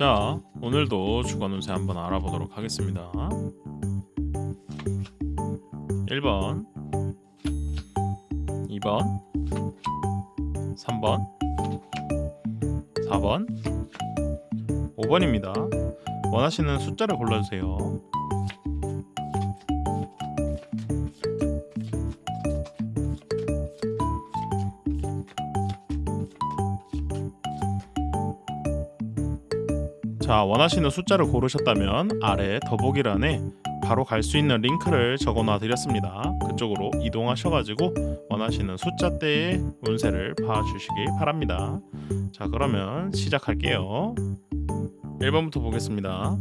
자, 오늘도 주간 운세 한번 알아보도록 하겠습니다. 1번, 2번, 3번, 4번, 5번입니다. 원하시는 숫자를 골라주세요. 자, 원하시는 숫자를 고르셨다면 아래 더보기란에 바로 갈 수 있는 링크를 적어놔 드렸습니다. 그쪽으로 이동하셔가지고 원하시는 숫자대의 운세를 봐주시기 바랍니다. 자, 그러면 시작할게요. 1번부터 보겠습니다.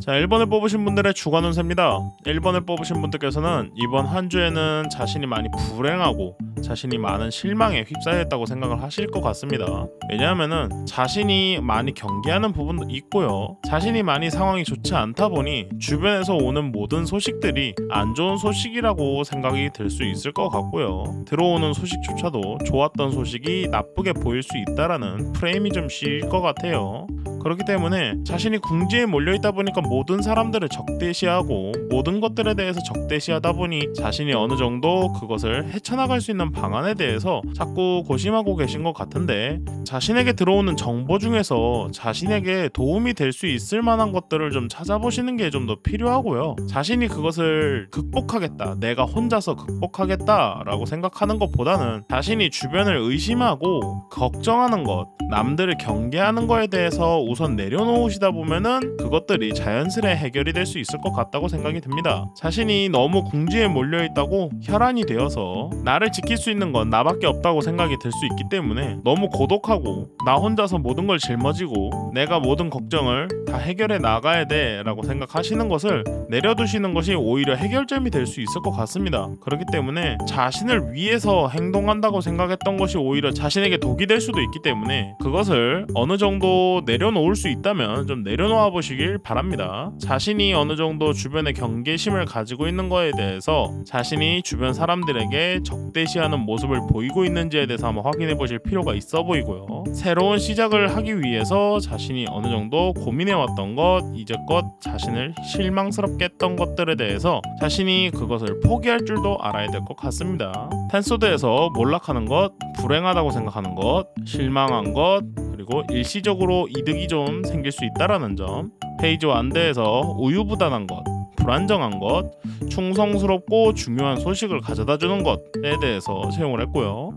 자, 1번을 뽑으신 분들의 주간 운세입니다. 1번을 뽑으신 분들께서는 이번 한 주에는 자신이 많이 불행하고 자신이 많은 실망에 휩싸였다고 생각을 하실 것 같습니다. 왜냐하면은 자신이 많이 경계하는 부분도 있고요. 자신이 많이 상황이 좋지 않다 보니 주변에서 오는 모든 소식들이 안 좋은 소식이라고 생각이 들 수 있을 것 같고요. 들어오는 소식조차도 좋았던 소식이 나쁘게 보일 수 있다라는 프레임이 좀 씌일 것 같아요. 그렇기 때문에 자신이 궁지에 몰려있다 보니까 모든 사람들을 적대시하고 모든 것들에 대해서 적대시하다 보니 자신이 어느 정도 그것을 헤쳐나갈 수 있는 방안에 대해서 자꾸 고심하고 계신 것 같은데, 자신에게 들어오는 정보 중에서 자신에게 도움이 될 수 있을 만한 것들을 좀 찾아보시는 게 좀 더 필요하고요. 자신이 그것을 극복하겠다, 내가 혼자서 극복하겠다 라고 생각하는 것보다는 자신이 주변을 의심하고 걱정하는 것, 남들을 경계하는 거에 대해서 우선 내려놓으시다 보면은 그것들이 자연스레 해결이 될 수 있을 것 같다고 생각이 듭니다. 자신이 너무 궁지에 몰려있다고 혈안이 되어서 나를 지킬 수 있는 건 나밖에 없다고 생각이 들 수 있기 때문에 너무 고독하고 나 혼자서 모든 걸 짊어지고 내가 모든 걱정을 다 해결해 나가야 돼 라고 생각하시는 것을 내려두시는 것이 오히려 해결점이 될 수 있을 것 같습니다. 그렇기 때문에 자신을 위해서 행동한다고 생각했던 것이 오히려 자신에게 독이 될 수도 있기 때문에 그것을 어느 정도 내려놓을 수 있다면 좀 내려놓아 보시길 바랍니다. 자신이 어느 정도 주변에 경계심을 가지고 있는 거에 대해서 자신이 주변 사람들에게 적대시하는 모습을 보이고 있는지에 대해서 한번 확인해 보실 필요가 있어 보이고요. 새로운 시작을 하기 위해서 자신이 어느 정도 고민해왔던 것, 이제껏 자신을 실망스럽게 했던 것들에 대해서 자신이 그것을 포기할 줄도 알아야 될 것 같습니다. 텐소드에서 몰락하는 것, 불행하다고 생각하는 것, 실망한 것, 그리고 일시적으로 이득이 좀 생길 수 있다라는 점, 페이지 완대에서 우유부단한 것, 불안정한 것, 충성스럽고 중요한 소식을 가져다 주는 것에 대해서 채용을 했고요.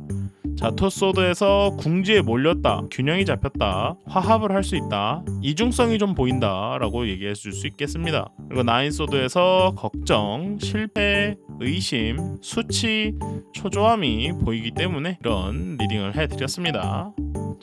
자, 투소드에서 궁지에 몰렸다, 균형이 잡혔다, 화합을 할 수 있다, 이중성이 좀 보인다 라고 얘기해 줄 수 있겠습니다. 그리고 나인소드에서 걱정, 실패, 의심, 수치, 초조함이 보이기 때문에 이런 리딩을 해드렸습니다.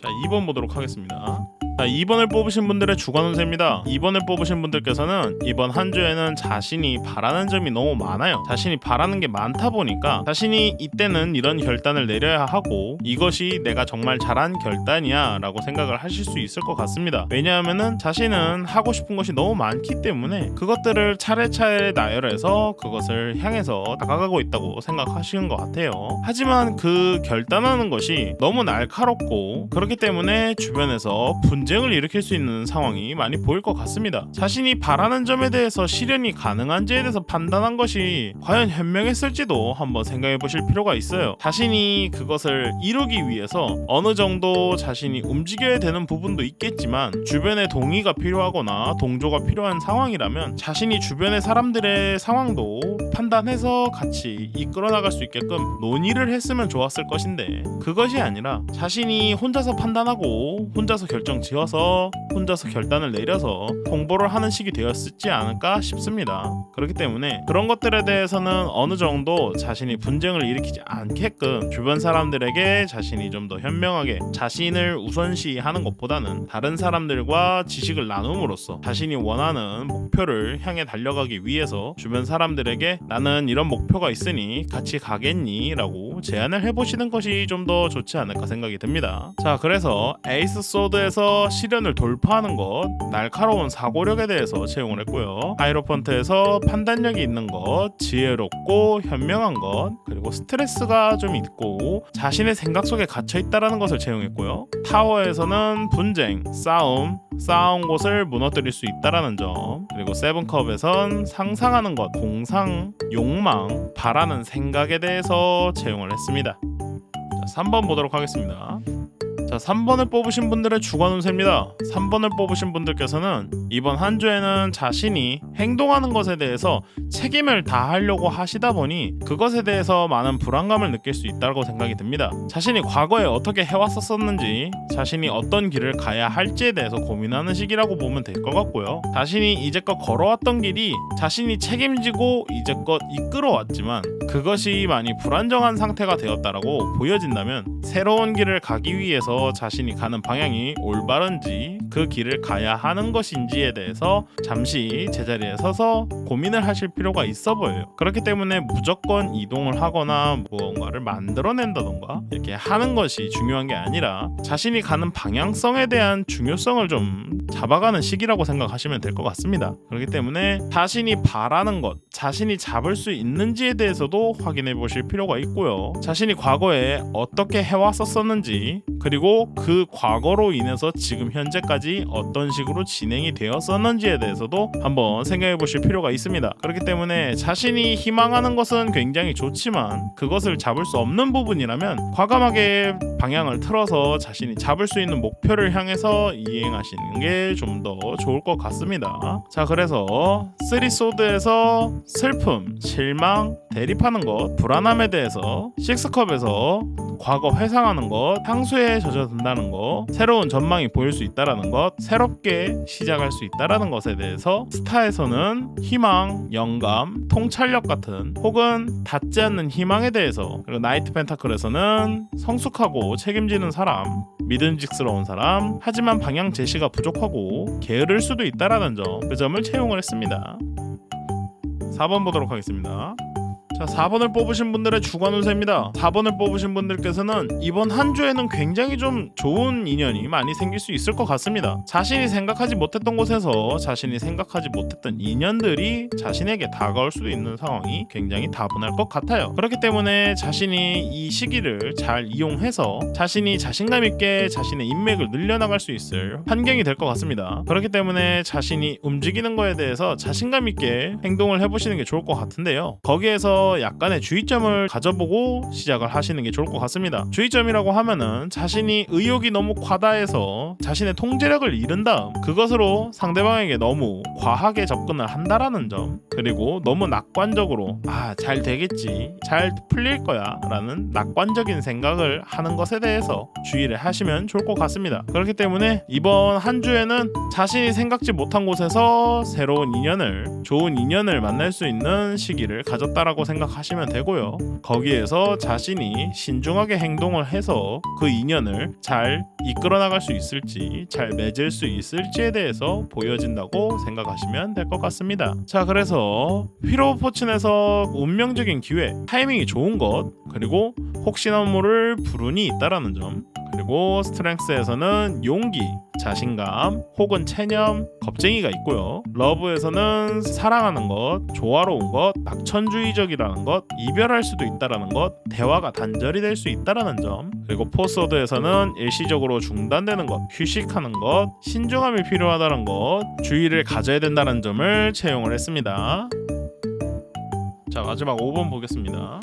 자, 2번 보도록 하겠습니다. 자, 2번을 뽑으신 분들의 주간 운세입니다. 2번을 뽑으신 분들께서는 이번 한 주에는 자신이 바라는 점이 너무 많아요. 자신이 바라는 게 많다 보니까 자신이 이때는 이런 결단을 내려야 하고 이것이 내가 정말 잘한 결단이야 라고 생각을 하실 수 있을 것 같습니다. 왜냐하면은 자신은 하고 싶은 것이 너무 많기 때문에 그것들을 차례차례 나열해서 그것을 향해서 다가가고 있다고 생각하시는 것 같아요. 하지만 그 결단하는 것이 너무 날카롭고 그렇기 때문에 주변에서 분쟁을 일으킬 수 있는 상황이 많이 보일 것 같습니다. 자신이 바라는 점에 대해서 실현이 가능한지에 대해서 판단한 것이 과연 현명했을지도 한번 생각해 보실 필요가 있어요. 자신이 그것을 이루기 위해서 어느 정도 자신이 움직여야 되는 부분도 있겠지만 주변의 동의가 필요하거나 동조가 필요한 상황이라면 자신이 주변의 사람들의 상황도 판단해서 같이 이끌어 나갈 수 있게끔 논의를 했으면 좋았을 것인데 그것이 아니라 자신이 혼자서 판단하고 혼자서 결정 지어서 혼자서 결단을 내려서 통보를 하는 식이 되었지 않을까 싶습니다. 그렇기 때문에 그런 것들에 대해서는 어느 정도 자신이 분쟁을 일으키지 않게끔 주변 사람들에게 자신이 좀 더 현명하게 자신을 우선시하는 것보다는 다른 사람들과 지식을 나눔으로써 자신이 원하는 목표를 향해 달려가기 위해서 주변 사람들에게 나는 이런 목표가 있으니 같이 가겠니? 라고 제안을 해보시는 것이 좀 더 좋지 않을까 생각이 듭니다. 자, 그래서 에이스 소드에서 폰트에서 시련을 돌파하는 것, 날카로운 사고력에 대해서 채용을 했고요. 하이로폰트에서 판단력이 있는 것, 지혜롭고 현명한 것, 그리고 스트레스가 좀 있고 자신의 생각 속에 갇혀 있다라는 것을 채용했고요. 타워에서는 분쟁, 쌓아온 곳을 무너뜨릴 수 있다라는 점, 그리고 세븐컵에선 상상하는 것, 공상, 욕망, 바라는 생각에 대해서 채용을 했습니다. 자, 3번 보도록 하겠습니다. 자, 3번을 뽑으신 분들의 주관 운세입니다. 3번을 뽑으신 분들께서는 이번 한 주에는 자신이 행동하는 것에 대해서 책임을 다하려고 하시다 보니 그것에 대해서 많은 불안감을 느낄 수 있다고 생각이 듭니다. 자신이 과거에 어떻게 해왔었는지, 자신이 어떤 길을 가야 할지에 대해서 고민하는 시기라고 보면 될 것 같고요. 자신이 이제껏 걸어왔던 길이 자신이 책임지고 이제껏 이끌어왔지만 그것이 많이 불안정한 상태가 되었다라고 보여진다면 새로운 길을 가기 위해서 자신이 가는 방향이 올바른지, 그 길을 가야 하는 것인지에 대해서 잠시 제자리에 서서 고민을 하실 필요가 있어 보여요. 그렇기 때문에 무조건 이동을 하거나 무언가를 만들어낸다던가 이렇게 하는 것이 중요한 게 아니라 자신이 가는 방향성에 대한 중요성을 좀 잡아가는 시기라고 생각하시면 될 것 같습니다. 그렇기 때문에 자신이 바라는 것, 자신이 잡을 수 있는지에 대해서도 확인해 보실 필요가 있고요. 자신이 과거에 어떻게 해왔었는지, 그리고 그 과거로 인해서 지금 현재까지 어떤 식으로 진행이 되었었는지에 대해서도 한번 생각해 보실 필요가 있습니다. 그렇기 때문에 자신이 희망하는 것은 굉장히 좋지만 그것을 잡을 수 없는 부분이라면 과감하게 방향을 틀어서 자신이 잡을 수 있는 목표를 향해서 이행하시는 게 좀 더 좋을 것 같습니다. 자, 그래서 3소드에서 슬픔, 실망, 대립하는 것, 불안함에 대해서 6컵에서 과거 회상하는 것, 향수에 젖어든다는 것, 새로운 전망이 보일 수 있다라는 것, 새롭게 시작할 수 있다라는 것에 대해서 스타에서는 희망, 영감, 통찰력 같은 혹은 닿지 않는 희망에 대해서, 그리고 나이트 펜타클에서는 성숙하고 책임지는 사람, 믿음직스러운 사람, 하지만 방향 제시가 부족하고 게으를 수도 있다라는 점, 그 점을 채용을 했습니다. 4번 보도록 하겠습니다. 자, 4번을 뽑으신 분들의 주관 운세입니다. 4번을 뽑으신 분들께서는 이번 한 주에는 굉장히 좀 좋은 인연이 많이 생길 수 있을 것 같습니다. 자신이 생각하지 못했던 곳에서 자신이 생각하지 못했던 인연들이 자신에게 다가올 수도 있는 상황이 굉장히 다분할 것 같아요. 그렇기 때문에 자신이 이 시기를 잘 이용해서 자신이 자신감 있게 자신의 인맥을 늘려나갈 수 있을 환경이 될 것 같습니다. 그렇기 때문에 자신이 움직이는 거에 대해서 자신감 있게 행동을 해보시는 게 좋을 것 같은데요. 거기에서 약간의 주의점을 가져보고 시작을 하시는 게 좋을 것 같습니다. 주의점이라고 하면은 자신이 의욕이 너무 과다해서 자신의 통제력을 잃은 다음 그것으로 상대방에게 너무 과하게 접근을 한다라는 점, 그리고 너무 낙관적으로 잘 되겠지, 잘 풀릴 거야 라는 낙관적인 생각을 하는 것에 대해서 주의를 하시면 좋을 것 같습니다. 그렇기 때문에 이번 한 주에는 자신이 생각지 못한 곳에서 새로운 인연을, 좋은 인연을 만날 수 있는 시기를 가졌다라고 생각하시면 되고요. 거기에서 자신이 신중하게 행동을 해서 그 인연을 잘 이끌어 나갈 수 있을지, 잘 맺을 수 있을지에 대해서 보여진다고 생각하시면 될 것 같습니다. 자, 그래서 휠 오브 포춘에서 운명적인 기회, 타이밍이 좋은 것, 그리고 혹시나 모를 불운이 있다라는 점, 그리고 스트렝스에서는 용기, 자신감, 혹은 체념, 겁쟁이가 있고요. 러브에서는 사랑하는 것, 조화로운 것, 낙천주의적이라는 것, 이별할 수도 있다라는 것, 대화가 단절이 될 수 있다라는 점, 그리고 포스워드에서는 일시적으로 중단되는 것, 휴식하는 것, 신중함이 필요하다는 것, 주의를 가져야 된다는 점을 채용을 했습니다. 자, 마지막 5번 보겠습니다.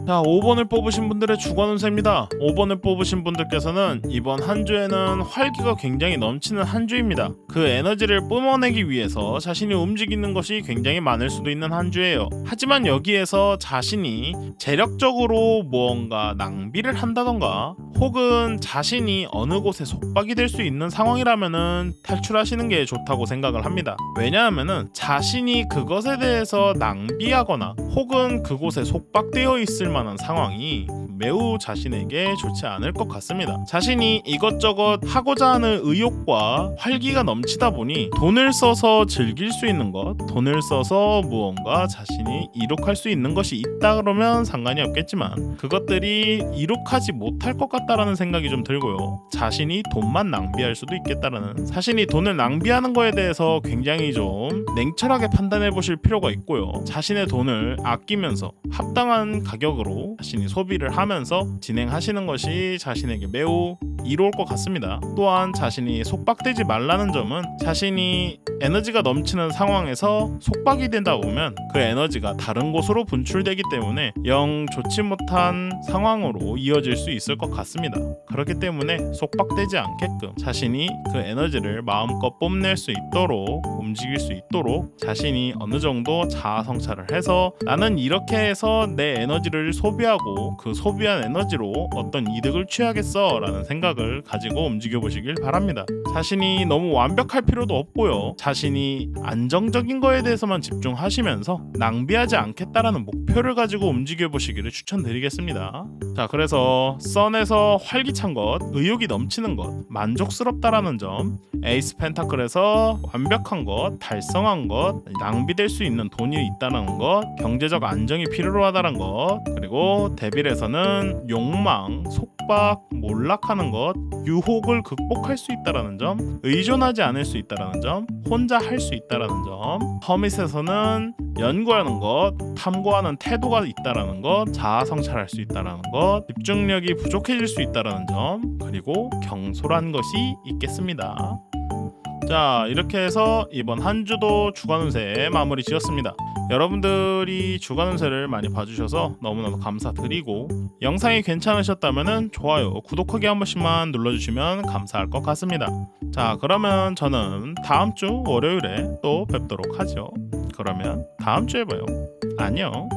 자, 5번을 뽑으신 분들의 주관 운세입니다. 5번을 뽑으신 분들께서는 이번 한 주에는 활기가 굉장히 넘치는 한 주입니다. 그 에너지를 뿜어내기 위해서 자신이 움직이는 것이 굉장히 많을 수도 있는 한 주예요. 하지만 여기에서 자신이 재력적으로 무언가 낭비를 한다던가 혹은 자신이 어느 곳에 속박이 될 수 있는 상황이라면은 탈출하시는 게 좋다고 생각을 합니다. 왜냐하면은 자신이 그것에 대해서 낭비하거나 혹은 그곳에 속박되어 있을 만한 상황이 매우 자신에게 좋지 않을 것 같습니다. 자신이 이것저것 하고자 하는 의욕과 활기가 넘치는 넘치다 보니 돈을 써서 즐길 수 있는 것, 돈을 써서 무언가 자신이 이룩할 수 있는 것이 있다 그러면 상관이 없겠지만 그것들이 이룩하지 못할 것 같다라는 생각이 좀 들고요. 자신이 돈만 낭비할 수도 있겠다라는, 자신이 돈을 낭비하는 거에 대해서 굉장히 좀 냉철하게 판단해 보실 필요가 있고요. 자신의 돈을 아끼면서 합당한 가격으로 자신이 소비를 하면서 진행하시는 것이 자신에게 매우 이로울 것 같습니다. 또한 자신이 속박되지 말라는 점은, 자신이 에너지가 넘치는 상황에서 속박이 된다 보면 그 에너지가 다른 곳으로 분출되기 때문에 영 좋지 못한 상황으로 이어질 수 있을 것 같습니다. 그렇기 때문에 속박되지 않게끔 자신이 그 에너지를 마음껏 뽐낼 수 있도록, 움직일 수 있도록 자신이 어느 정도 자아 성찰을 해서 나는 이렇게 해서 내 에너지를 소비하고 그 소비한 에너지로 어떤 이득을 취하겠어 라는 생각을 가지고 움직여 보시길 바랍니다. 자신이 너무 완벽할 필요도 없고요. 자신이 안정적인 거에 대해서만 집중하시면서 낭비하지 않겠다라는 목표를 가지고 움직여 보시기를 추천드리겠습니다. 자, 그래서 썬에서 활기찬 것, 의욕이 넘치는 것, 만족스럽다라는 점, 에이스 펜타클에서 완벽한 것, 달성한 것, 낭비될 수 있는 돈이 있다는 것, 경제적 안정이 필요로 하다는 것, 그리고 데빌에서는 욕망, 속박, 몰락하는 것, 유혹을 극복할 수 있다라는 점, 의존하지 않을 수 있다라는 점, 혼자 할 수 있다라는 점, 허밋에서는 연구하는 것, 탐구하는 태도가 있다라는 것, 자아 성찰할 수 있다라는 것, 집중력이 부족해질 수 있다라는 점, 그리고 경솔한 것이 있겠습니다. 자, 이렇게 해서 이번 한 주도 주간 운세 마무리 지었습니다. 여러분들이 주간 운세를 많이 봐주셔서 너무나도 감사드리고, 영상이 괜찮으셨다면 좋아요, 구독하기 한 번씩만 눌러주시면 감사할 것 같습니다. 자, 그러면 저는 다음 주 월요일에 또 뵙도록 하죠. 그러면 다음 주에 봐요. 안녕.